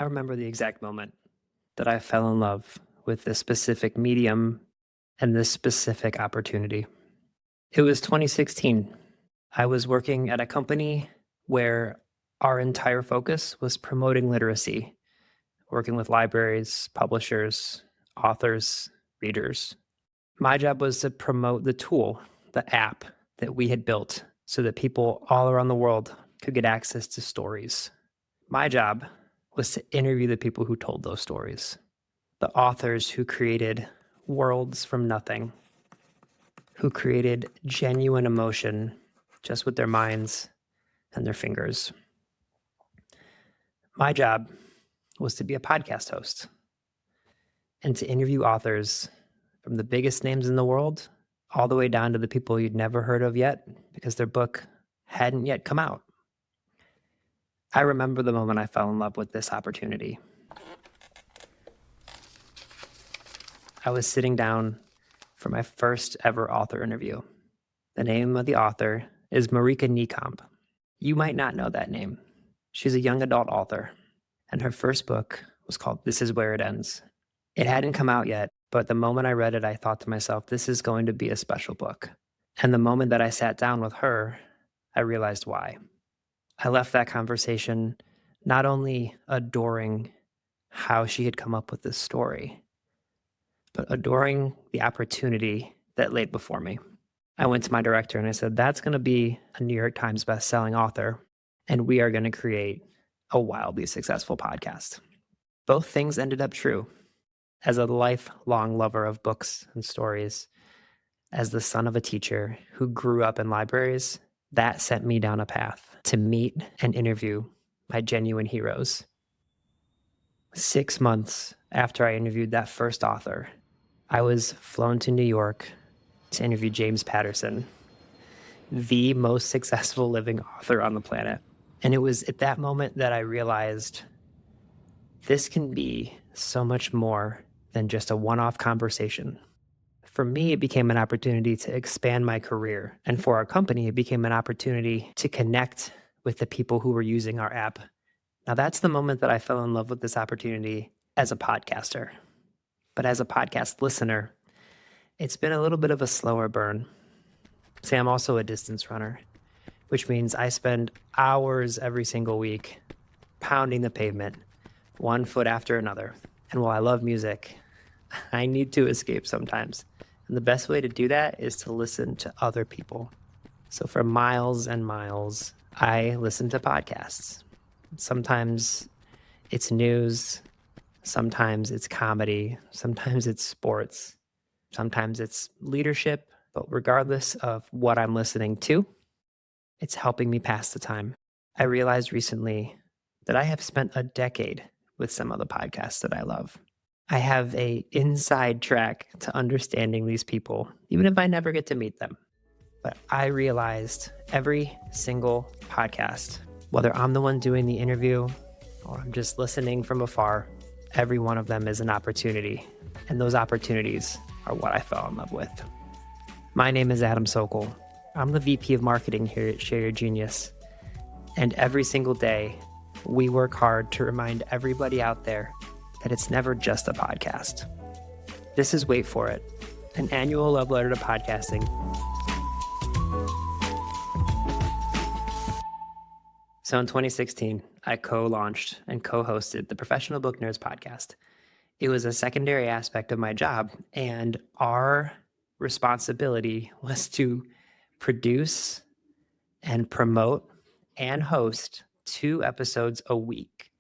remember the exact moment that I fell in love with this specific medium and this specific opportunity. It was 2016. I was working at a company where our entire focus was promoting literacy, working with libraries, publishers, authors, readers. My job was to promote the tool, the app that we had built so that people all around the world could get access to stories. My job was to interview the people who told those stories, the authors who created worlds from nothing, who created genuine emotion just with their minds and their fingers. My job was to be a podcast host and to interview authors from the biggest names in the world all the way down to the people you'd never heard of yet because their book hadn't yet come out. I remember the moment I fell in love with this opportunity. I was sitting down for my first ever author interview. The name of the author is Marika Niekamp. You might not know that name. She's a young adult author, and her first book was called This Is Where It Ends. It hadn't come out yet, but the moment I read it, I thought to myself, this is going to be a special book. And the moment that I sat down with her, I realized why. I left that conversation not only adoring how she had come up with this story, but adoring the opportunity that laid before me. I went to my director and I said, that's going to be a New York Times bestselling author, and we are going to create a wildly successful podcast. Both things ended up true. As a lifelong lover of books and stories, as the son of a teacher who grew up in libraries, that sent me down a path to meet and interview my genuine heroes. 6 months after I interviewed that first author, I was flown to New York to interview James Patterson, the most successful living author on the planet. And it was at that moment that I realized this can be so much more than just a one-off conversation. For me, it became an opportunity to expand my career. And for our company, it became an opportunity to connect with the people who were using our app. Now, that's the moment that I fell in love with this opportunity as a podcaster. But as a podcast listener, it's been a little bit of a slower burn. See, I'm also a distance runner, which means I spend hours every single week pounding the pavement, one foot after another. And while I love music, I need to escape sometimes. And the best way to do that is to listen to other people. So for miles and miles, I listen to podcasts. Sometimes it's news, sometimes it's comedy, sometimes it's sports, sometimes it's leadership. But regardless of what I'm listening to, it's helping me pass the time. I realized recently that I have spent a decade with some of the podcasts that I love. I have an inside track to understanding these people, even if I never get to meet them. But I realized every single podcast, whether I'm the one doing the interview or I'm just listening from afar, every one of them is an opportunity. And those opportunities are what I fell in love with. My name is Adam Sockel. I'm the VP of Marketing here at Share Your Genius. And every single day, we work hard to remind everybody out there that it's never just a podcast. This is, wait for it, an annual love letter to podcasting. So in 2016, I co-launched and co-hosted the Professional Book Nerds podcast. It was a secondary aspect of my job, and our responsibility was to produce and promote and host 2 episodes a week.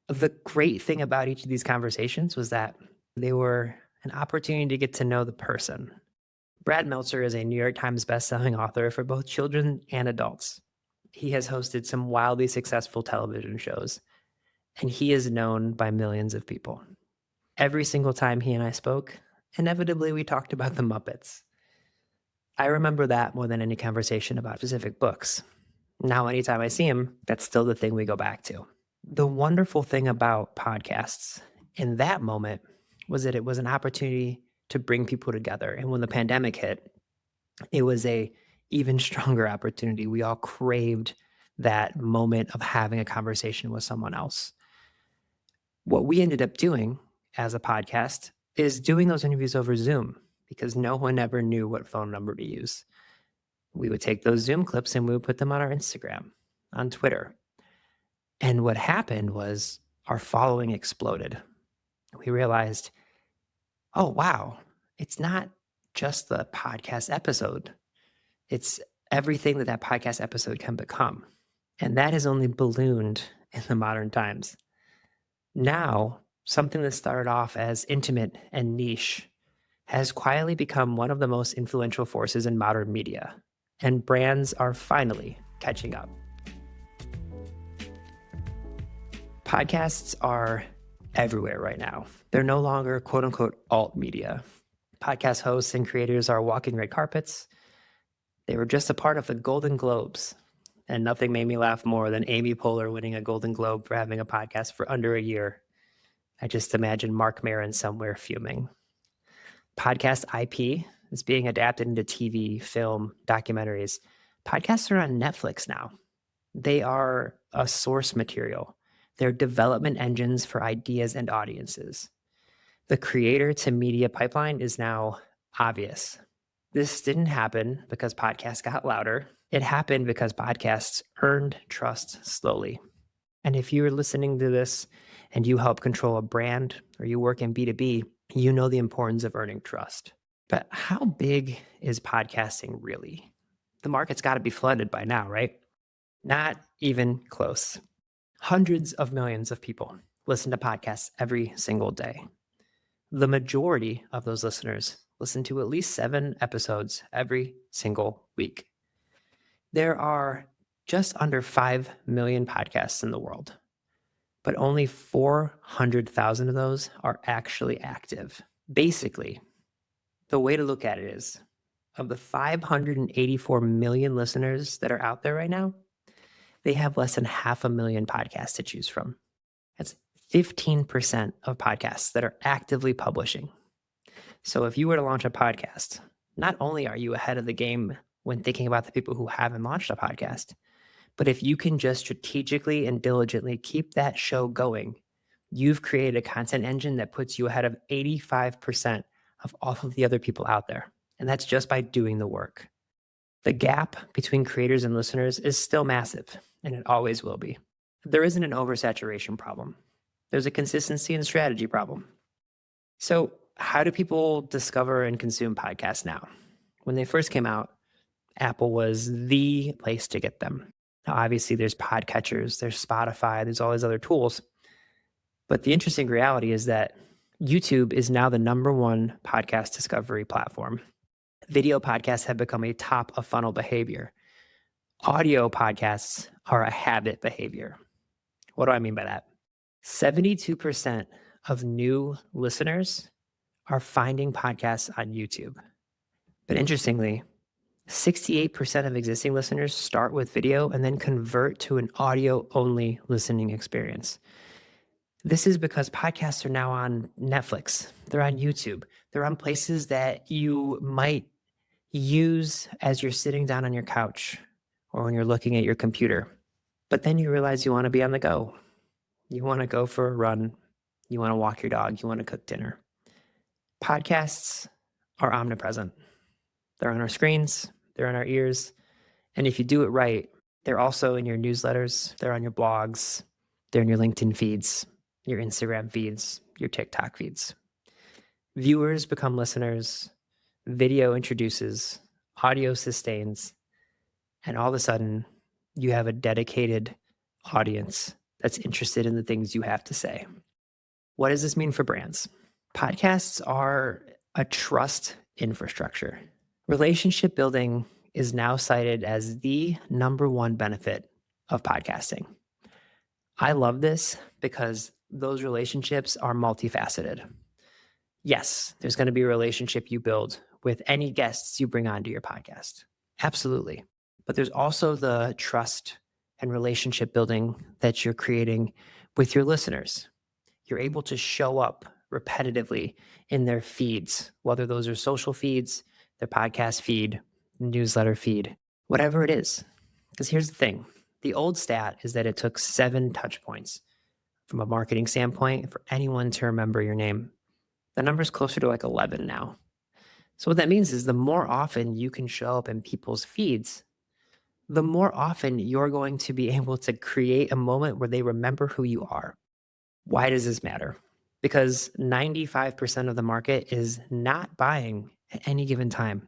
The great thing about each of these conversations was that they were an opportunity to get to know the person. Brad Meltzer is a New York Times bestselling author for both children and adults. He has hosted some wildly successful television shows, and he is known by millions of people. Every single time he and I spoke, inevitably we talked about the Muppets. I remember that more than any conversation about specific books. Now, anytime I see him, that's still the thing we go back to. The wonderful thing about podcasts in that moment was that it was an opportunity to bring people together. And when the pandemic hit, it was a even stronger opportunity. We all craved that moment of having a conversation with someone else. What we ended up doing as a podcast is doing those interviews over Zoom because no one ever knew what phone number to use. We would take those Zoom clips and we would put them on our Instagram, on Twitter. And what happened was our following exploded. We realized, oh, wow, it's not just the podcast episode. It's everything that podcast episode can become. And that has only ballooned in the modern times. Now, something that started off as intimate and niche has quietly become one of the most influential forces in modern media, and brands are finally catching up. Podcasts are everywhere right now. They're no longer quote unquote alt media. Podcast hosts and creators are walking red carpets. They were just a part of the Golden Globes, and nothing made me laugh more than Amy Poehler winning a Golden Globe for having a podcast for under a year. I just imagine Mark Maron somewhere fuming. Podcast IP is being adapted into TV, film, documentaries. Podcasts are on Netflix now. They are a source material. They're development engines for ideas and audiences. The creator to media pipeline is now obvious. This didn't happen because podcasts got louder. It happened because podcasts earned trust slowly. And if you're listening to this and you help control a brand or you work in B2B, you know the importance of earning trust. But how big is podcasting really? The market's got to be flooded by now, right? Not even close. Hundreds of millions of people listen to podcasts every single day. The majority of those listeners listen to at least 7 episodes every single week. There are just under 5 million podcasts in the world, but only 400,000 of those are actually active. Basically, the way to look at it is, of the 584 million listeners that are out there right now, they have less than 500,000 podcasts to choose from. That's 15% of podcasts that are actively publishing. So if you were to launch a podcast, not only are you ahead of the game when thinking about the people who haven't launched a podcast, but if you can just strategically and diligently keep that show going, you've created a content engine that puts you ahead of 85% of all of the other people out there. And that's just by doing the work. The gap between creators and listeners is still massive, and it always will be. There isn't an oversaturation problem. There's a consistency and strategy problem. So how do people discover and consume podcasts now? When they first came out, Apple was the place to get them. Now, obviously, there's podcatchers, there's Spotify, there's all these other tools. But the interesting reality is that YouTube is now the #1 podcast discovery platform. Video podcasts have become a top of funnel behavior. Audio podcasts are a habit behavior. What do I mean by that? 72% of new listeners are finding podcasts on YouTube. But interestingly, 68% of existing listeners start with video and then convert to an audio-only listening experience. This is because podcasts are now on Netflix. They're on YouTube. They're on places that you might use as you're sitting down on your couch or when you're looking at your computer. But then you realize you want to be on the go. You want to go for a run. You want to walk your dog. You want to cook dinner. Podcasts are omnipresent. They're on our screens. They're in our ears. And if you do it right, they're also in your newsletters. They're on your blogs. They're in your LinkedIn feeds, your Instagram feeds, your TikTok feeds. Viewers become listeners. Video introduces. Audio sustains. And all of a sudden, you have a dedicated audience that's interested in the things you have to say. What does this mean for brands? Podcasts are a trust infrastructure. Relationship building is now cited as the #1 benefit of podcasting. I love this because those relationships are multifaceted. Yes, there's going to be a relationship you build with any guests you bring onto your podcast. Absolutely. But there's also the trust and relationship building that you're creating with your listeners. You're able to show up repetitively in their feeds, whether those are social feeds, their podcast feed, newsletter feed, whatever it is. Because here's the thing. The old stat is that it took 7 touch points from a marketing standpoint for anyone to remember your name. The number's closer to like 11 now. So what that means is the more often you can show up in people's feeds, the more often you're going to be able to create a moment where they remember who you are. Why does this matter? Because 95% of the market is not buying at any given time.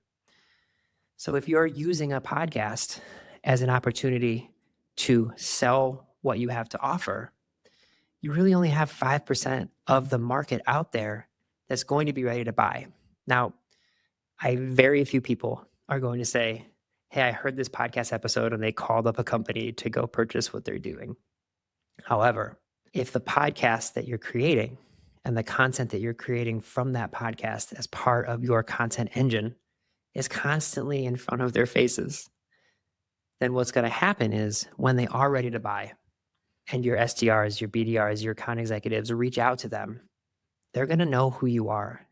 So if you're using a podcast as an opportunity to sell what you have to offer, you really only have 5% of the market out there that's going to be ready to buy. Now, very few people are going to say, hey, I heard this podcast episode and they called up a company to go purchase what they're doing. However, if the podcast that you're creating and the content that you're creating from that podcast as part of your content engine is constantly in front of their faces, then what's going to happen is when they are ready to buy and your SDRs, your BDRs, your account executives reach out to them, they're going to know who you are.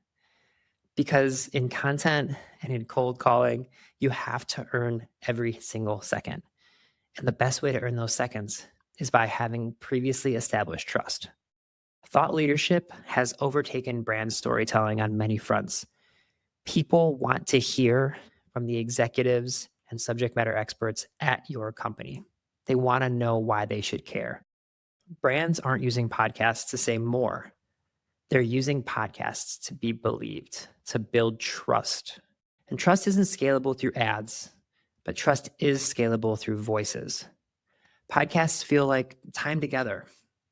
Because in content and in cold calling, you have to earn every single second. And the best way to earn those seconds is by having previously established trust. Thought leadership has overtaken brand storytelling on many fronts. People want to hear from the executives and subject matter experts at your company. They want to know why they should care. Brands aren't using podcasts to say more. They're using podcasts to be believed, to build trust. And trust isn't scalable through ads, but trust is scalable through voices. Podcasts feel like time together,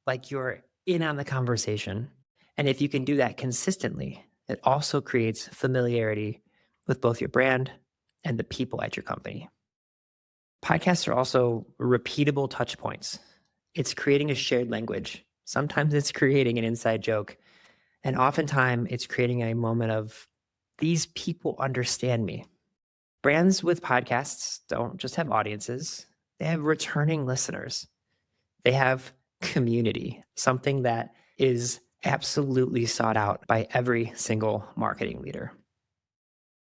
like you're in on the conversation. And if you can do that consistently, it also creates familiarity with both your brand and the people at your company. Podcasts are also repeatable touch points. It's creating a shared language. Sometimes it's creating an inside joke. And oftentimes it's creating a moment of, these people understand me. Brands with podcasts don't just have audiences, they have returning listeners. They have community, something that is absolutely sought out by every single marketing leader.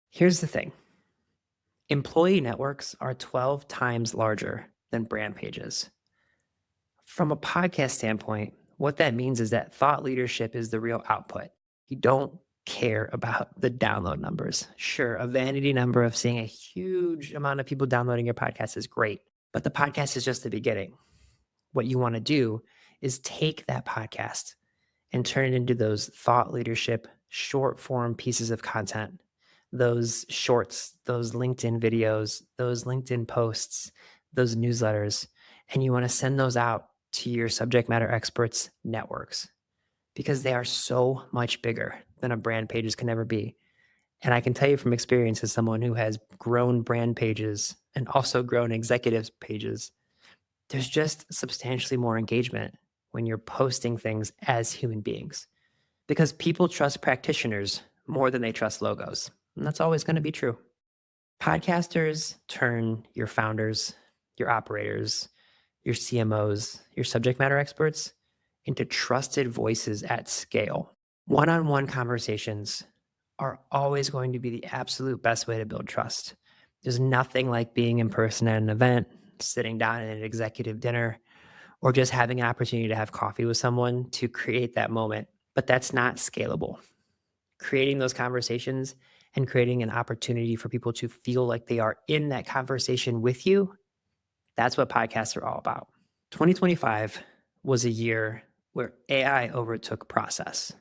Here's the thing. Employee networks are 12 times larger than brand pages. From a podcast standpoint, what that means is that thought leadership is the real output. You don't care about the download numbers. Sure, a vanity number of seeing a huge amount of people downloading your podcast is great, but the podcast is just the beginning. What you want to do is take that podcast and turn it into those thought leadership, short form pieces of content, those shorts, those LinkedIn videos, those LinkedIn posts, those newsletters, and you want to send those out to your subject matter experts networks because they are so much bigger than a brand pages can ever be. And I can tell you from experience as someone who has grown brand pages and also grown executives pages, there's just substantially more engagement when you're posting things as human beings because people trust practitioners more than they trust logos. And that's always going to be true. Podcasters turn your founders, your operators, your CMOs, your subject matter experts into trusted voices at scale. One-on-one conversations are always going to be the absolute best way to build trust. There's nothing like being in person at an event, sitting down at an executive dinner, or just having an opportunity to have coffee with someone to create that moment. But that's not scalable. Creating those conversations and creating an opportunity for people to feel like they are in that conversation with you, that's what podcasts are all about. 2025 was a year where AI overtook process,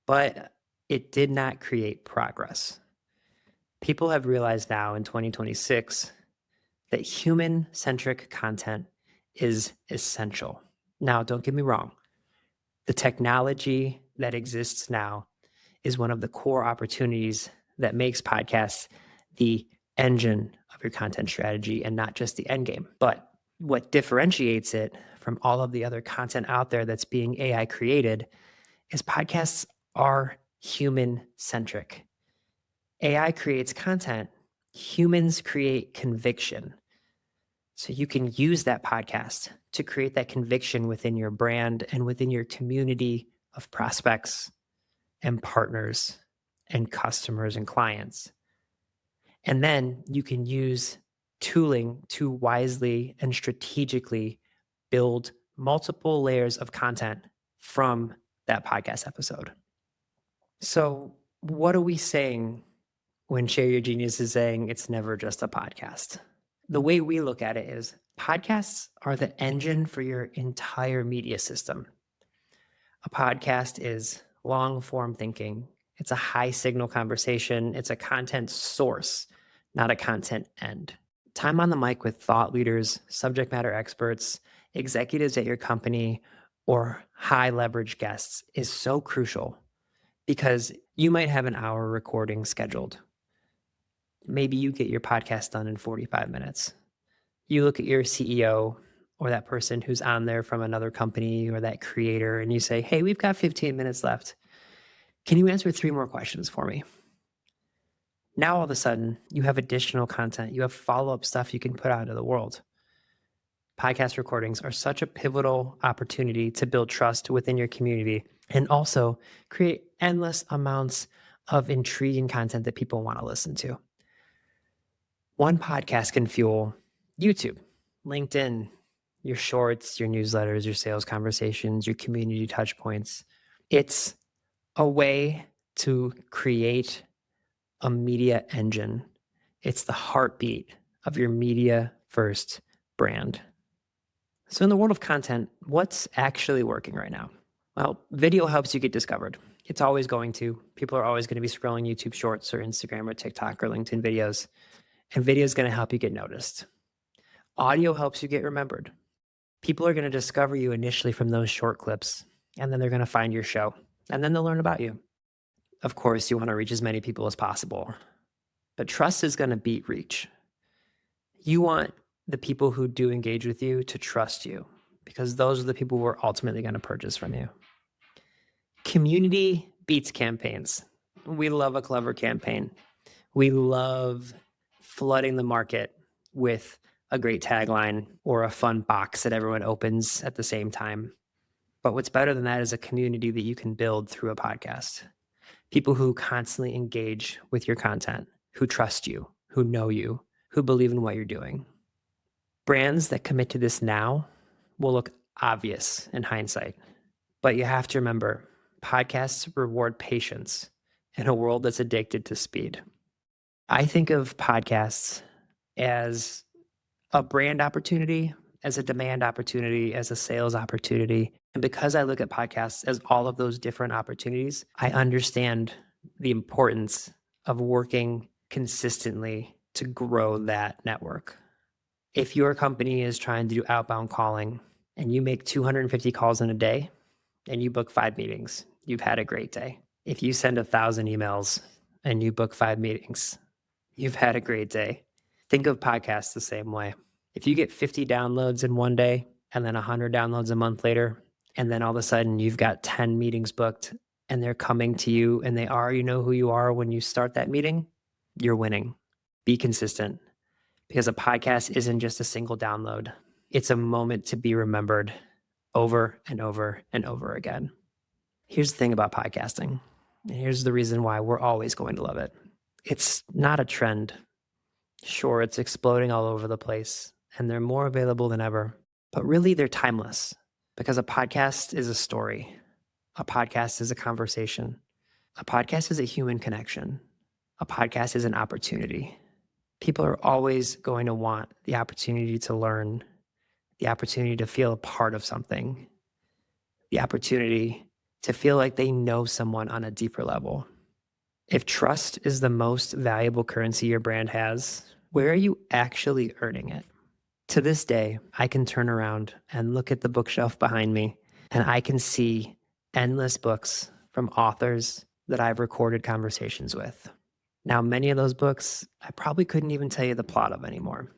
but it did not create progress. People have realized now in 2026 that human-centric content is essential. Now, don't get me wrong. The technology that exists now is one of the core opportunities that makes podcasts the engine of your content strategy and not just the end game. But what differentiates it from all of the other content out there that's being AI created is podcasts are human-centric. AI creates content, humans create conviction. So you can use that podcast to create that conviction within your brand and within your community of prospects and partners and customers and clients. And then you can use tooling to wisely and strategically build multiple layers of content from that podcast episode. So, what are we saying when Share Your Genius is saying it's never just a podcast? The way we look at it is podcasts are the engine for your entire media system. A podcast is long form thinking. It's a high signal conversation. It's a content source, not a content end. Time on the mic with thought leaders, subject matter experts, executives at your company, or high leverage guests is so crucial because you might have an hour recording scheduled. Maybe you get your podcast done in 45 minutes. You look at your CEO or that person who's on there from another company or that creator, and you say, hey, we've got 15 minutes left. Can you answer 3 more questions for me? Now, all of a sudden, you have additional content. You have follow-up stuff you can put out into the world. Podcast recordings are such a pivotal opportunity to build trust within your community and also create endless amounts of intriguing content that people want to listen to. One podcast can fuel YouTube, LinkedIn, your shorts, your newsletters, your sales conversations, your community touch points. It's a way to create a media engine. It's the heartbeat of your media first brand. So in the world of content, what's actually working right now? Well, video helps you get discovered. It's always going to. People are always going to be scrolling YouTube shorts or Instagram or TikTok or LinkedIn videos. And video is going to help you get noticed. Audio helps you get remembered. People are going to discover you initially from those short clips, and then they're going to find your show, and then they'll learn about you. Of course, you want to reach as many people as possible, but trust is going to beat reach. You want the people who do engage with you to trust you because those are the people who are ultimately going to purchase from you. Community beats campaigns. We love a clever campaign. We love flooding the market with a great tagline or a fun box that everyone opens at the same time. But what's better than that is a community that you can build through a podcast. People who constantly engage with your content, who trust you, who know you, who believe in what you're doing. Brands that commit to this now will look obvious in hindsight. But you have to remember, podcasts reward patience in a world that's addicted to speed. I think of podcasts as a brand opportunity, as a demand opportunity, as a sales opportunity. And because I look at podcasts as all of those different opportunities, I understand the importance of working consistently to grow that network. If your company is trying to do outbound calling and you make 250 calls in a day and you book 5 meetings, you've had a great day. If you send 1,000 emails and you book 5 meetings, you've had a great day. Think of podcasts the same way. If you get 50 downloads in one day and then 100 downloads a month later, and then all of a sudden you've got 10 meetings booked and they're coming to you and you know who you are when you start that meeting, you're winning. Be consistent because a podcast isn't just a single download. It's a moment to be remembered over and over and over again. Here's the thing about podcasting. And here's the reason why we're always going to love it. It's not a trend. Sure, it's exploding all over the place and they're more available than ever, but really they're timeless because a podcast is a story. A podcast is a conversation. A podcast is a human connection. A podcast is an opportunity. People are always going to want the opportunity to learn, the opportunity to feel a part of something, the opportunity to feel like they know someone on a deeper level. If trust is the most valuable currency your brand has, where are you actually earning it? To this day, I can turn around and look at the bookshelf behind me, and I can see endless books from authors that I've recorded conversations with. Now, many of those books, I probably couldn't even tell you the plot of anymore,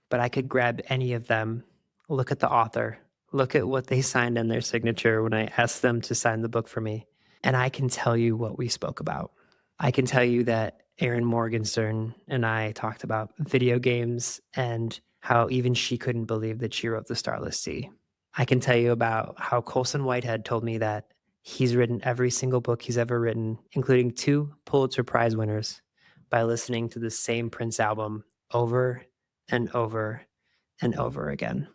but I could grab any of them, look at the author, look at what they signed in their signature when I asked them to sign the book for me, and I can tell you what we spoke about. I can tell you that Erin Morgenstern and I talked about video games and how even she couldn't believe that she wrote The Starless Sea. I can tell you about how Colson Whitehead told me that he's written every single book he's ever written, including 2 Pulitzer Prize winners, by listening to the same Prince album over and over and over again.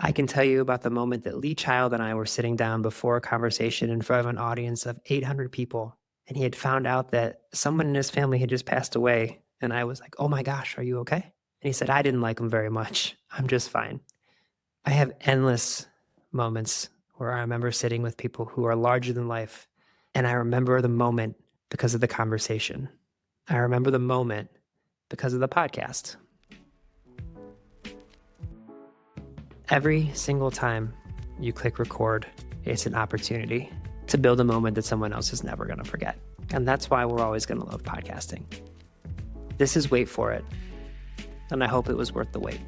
I can tell you about the moment that Lee Child and I were sitting down before a conversation in front of an audience of 800 people, and he had found out that someone in his family had just passed away. And I was like, "Oh my gosh, are you okay?" And he said, "I didn't like him very much. I'm just fine." I have endless moments where I remember sitting with people who are larger than life, and I remember the moment because of the conversation. I remember the moment because of the podcast. Every single time you click record, it's an opportunity to build a moment that someone else is never going to forget. And that's why we're always going to love podcasting. This is Wait For It, and I hope it was worth the wait.